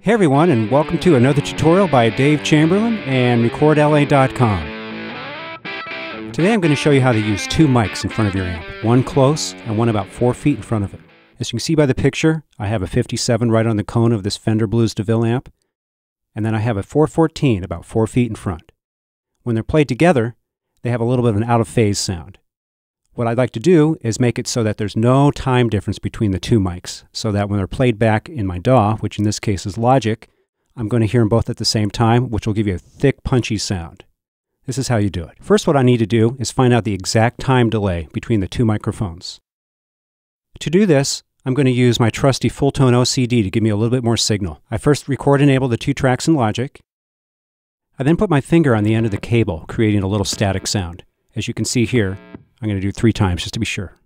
Hey everyone, and welcome to another tutorial by Dave Chamberlin and recordla.com. Today I'm going to show you how to use two mics in front of your amp, one close and one about 4 feet in front of it. As you can see by the picture, I have a 57 right on the cone of this Fender Blues DeVille amp, and then I have a 414 about 4 feet in front. When they're played together, they have a little bit of an out-of-phase sound. What I'd like to do is make it so that there's no time difference between the two mics, so that when they're played back in my DAW, which in this case is Logic, I'm going to hear them both at the same time, which will give you a thick, punchy sound. This is how you do it. First, what I need to do is find out the exact time delay between the two microphones. To do this, I'm going to use my trusty full-tone OCD to give me a little bit more signal. I first record enable the two tracks in Logic. I then put my finger on the end of the cable, creating a little static sound. As you can see here, I'm going to do 3 times just to be sure.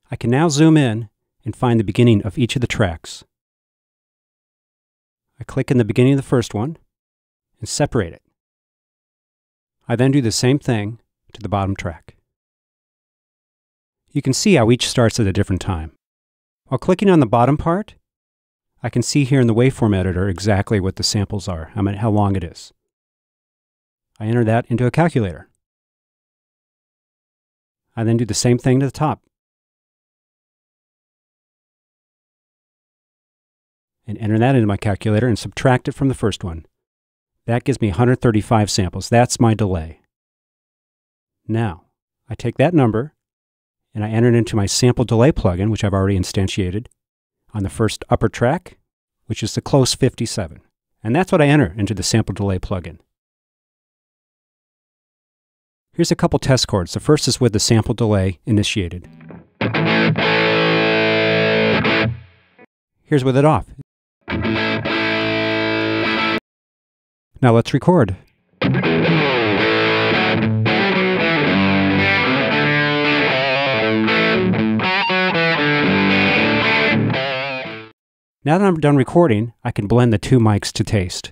I can now zoom in and find the beginning of each of the tracks. I click in the beginning of the first one and separate it. I then do the same thing to the bottom track. You can see how each starts at a different time. While clicking on the bottom part, I can see here in the waveform editor exactly what the samples are, how long it is. I enter that into a calculator. I then do the same thing to the top. And enter that into my calculator and subtract it from the first one. That gives me 135 samples. That's my delay. Now, I take that number and I enter it into my sample delay plugin, which I've already instantiated, on the first upper track, which is the close 57. And that's what I enter into the sample delay plugin. Here's a couple test chords. The first is with the sample delay initiated. Here's with it off. Now let's record. Now that I'm done recording, I can blend the two mics to taste.